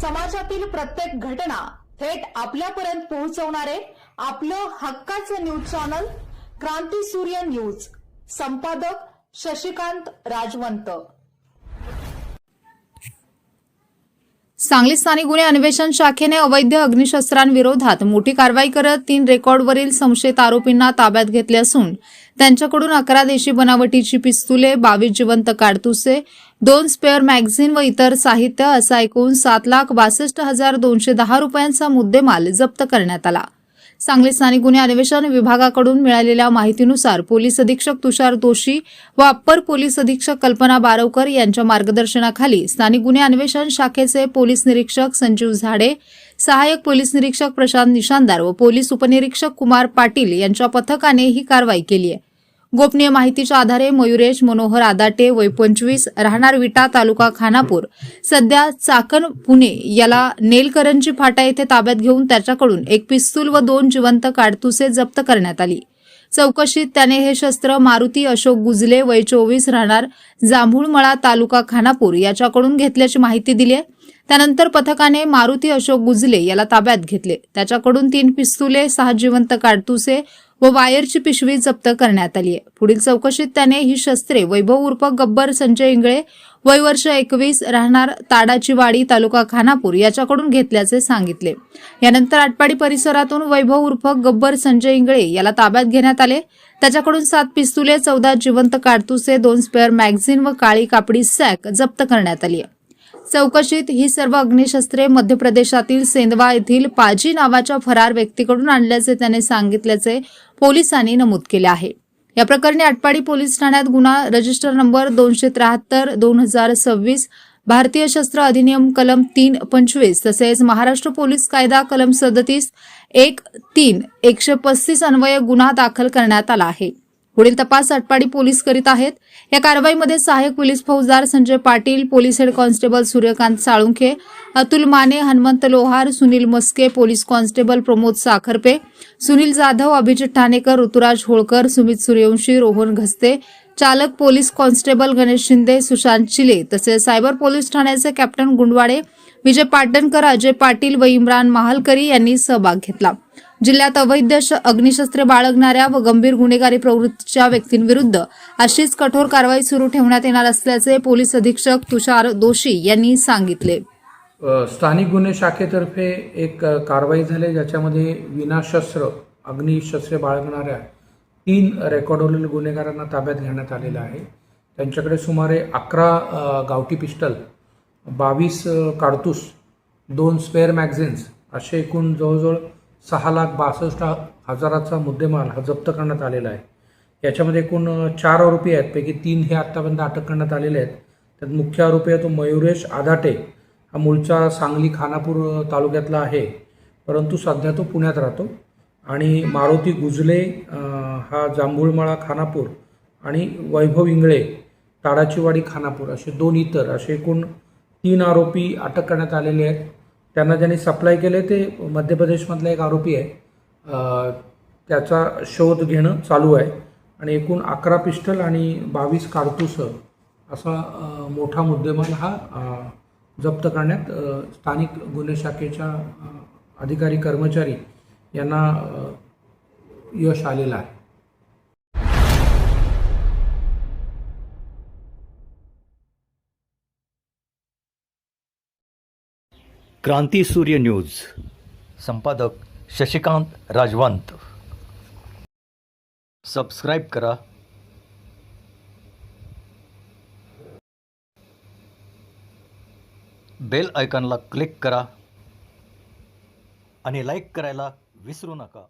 समाजातील प्रत्येक घटना थेट आपल्यापर्यंत पोहोचवणारे आपलं हक्काचं न्यूज चॅनल क्रांती सूर्य न्यूज. संपादक शशिकांत राजवंत. सांगली स्थानिक गुन्हे अन्वेषण शाखेने अवैध अग्निशस्त्रांविरोधात मोठी कारवाई करत 3 रेकॉर्डवरील संशयित आरोपींना ताब्यात घेतले असून त्यांच्याकडून 11 देशी बनावटीची पिस्तुले, 22 जिवंत काडतुसे, 2 स्पेअर मॅगझिन व इतर साहित्य असा एकूण 7,62,210 रुपयांचा मुद्देमाल जप्त करण्यात आला. सांगली स्थानिक गुन्हे अन्वेषण विभागाकडून मिळालेल्या माहितीनुसार पोलीस अधीक्षक तुषार दोशी व अप्पर पोलीस अधीक्षक कल्पना बारवकर यांच्या मार्गदर्शनाखाली स्थानिक गुन्हे अन्वेषण शाखेचे पोलीस निरीक्षक संजीव झाडे, सहाय्यक पोलीस निरीक्षक प्रशांत निशांदार व पोलीस उपनिरीक्षक कुमार पाटील यांच्या पथकाने ही कारवाई केली आहे. गोपनीय माहितीच्या आधारे मयुरेश मनोहर आदाटे वय 25 राहणार विटा तालुका खानापूर सध्या चाकण पुणे याला नेलकरंजी फाटा येथे ताब्यात घेऊन त्याच्याकडून एक पिस्तूल व 2 जिवंत काडतुसे जप्त करण्यात आली. चौकशीत त्याने हे शस्त्र मारुती अशोक गुजले वय 24 राहणार जांभूळमळा तालुका खानापूर याच्याकडून घेतल्याची माहिती दिली आहे. त्यानंतर पथकाने मारुती अशोक गुजले याला ताब्यात घेतले. त्याच्याकडून 3 पिस्तुले, 6 जिवंत काडतुसे व वायरची पिशवी जप्त करण्यात आली आहे. पुढील चौकशीत त्याने ही शस्त्रे वैभव उर्फ गब्बर संजय इंगळे वय वर्ष 21 राहणार ताडाची वाडी तालुका खानापूर याच्याकडून घेतल्याचे सांगितले. यानंतर आटपाडी परिसरातून वैभव उर्फ गब्बर संजय इंगळे याला ताब्यात घेण्यात आले. त्याच्याकडून 7 पिस्तुले, 14 जिवंत काडतुसे, 2 स्पेअर मॅगझिन व काळी कापडी सॅक जप्त करण्यात आली आहे. चौकशीत ही सर्व अग्निशस्त्रे मध्य प्रदेशातील सेंदवा येथील पाजी नावाच्या फरार व्यक्तीकडून आणल्याचे त्याने सांगितल्याचे पोलिसांनी नमूद केले आहे. या प्रकरणी आटपाडी पोलीस ठाण्यात गुन्हा रजिस्टर नंबर 273/2026, भारतीय शस्त्र अधिनियम कलम 325 तसेच महाराष्ट्र पोलीस कायदा कलम 37(1)(3) 135 अन्वये गुन्हा दाखल करण्यात आला आहे. पुढील तपास आटपाडी पोलीस करीत आहेत. या कारवाईमध्ये सहाय्यक पोलीस फौजदार Sanjay Patil, police head constable Suryakant Salunkhe, Atul Mane, Hanumant Lohar, Sunil Maske, police constable Pramod Sakharpe, Sunil Jadhav, Abhijit Thanekar, Ruturaj Holkar, Sumit Suryavanshi, Rohan Ghaste, चालक पोलीस कॉन्स्टेबल गणेश शिंदे, सुशांत चिले तसेच सायबर पोलीस ठाण्याचे कॅप्टन गुंडवाडे, विजय पाटणकर, अजय पाटील व इम्रान महालकरी यांनी सहभाग घेतला. जिल्ह्यात अवैध अग्निशस्त्रे बाळगणाऱ्या व गंभीर गुन्हेगारी प्रवृत्तीच्या व्यक्तींविरुद्ध अशीच कठोर कारवाई सुरू ठेवण्यात येणार असल्याचे पोलीस अधीक्षक तुषार दोशी यांनी सांगितले. स्थानिक गुन्हे शाखेतर्फे एक कारवाई झाली ज्याच्यामध्ये विनाशस्त्र अग्निशस्त्रे बाळगणाऱ्या 3 रेकॉर्डवरील गुन्हेगारांना ताब्यात घेण्यात आलेलं आहे. त्यांच्याकडे सुमारे 11 गावठी पिस्टल, 22 काडतूस, 2 स्पेअर मॅगझिन्स असे एकूण जवळजवळ 6,62,000चा मुद्देमाल हा जप्त करण्यात आलेला आहे. याच्यामध्ये एकूण 4 आरोपी आहेत, पैकी 3 हे आत्तापर्यंत अटक करण्यात आलेले आहेत. त्यात मुख्य आरोपी आहे तो मयुरेश आदाटे, हा मूळचा सांगली खानापूर तालुक्यातला आहे, परंतु सध्या तो पुण्यात राहतो. आणि मारुती गुजले हा जांभूळमळा खानापूर आणि वैभव इंगळे ताडाचीवाडी खानापूर असे 2 इतर असे एकूण 3 आरोपी अटक करण्यात आलेले आहेत. त्यांना ज्यांनी सप्लाय केले ते मध्य प्रदेशमधला एक आरोपी आहे. त्याचा शोध घेणं चालू आहे. आणि एकूण 11 पिस्टल आणि 22 काडतूस असा मोठा मुद्देमाल हा जप्त करण्यात स्थानिक गुन्हे शाखेच्या अधिकारी कर्मचारी यांना यश आलेलं आहे. क्रांती सूर्य न्यूज. संपादक शशिकांत राजवंत. सबस्क्राईब करा, बेल आयकॉनला क्लिक करा आणि लाईक करायला विसरू नका.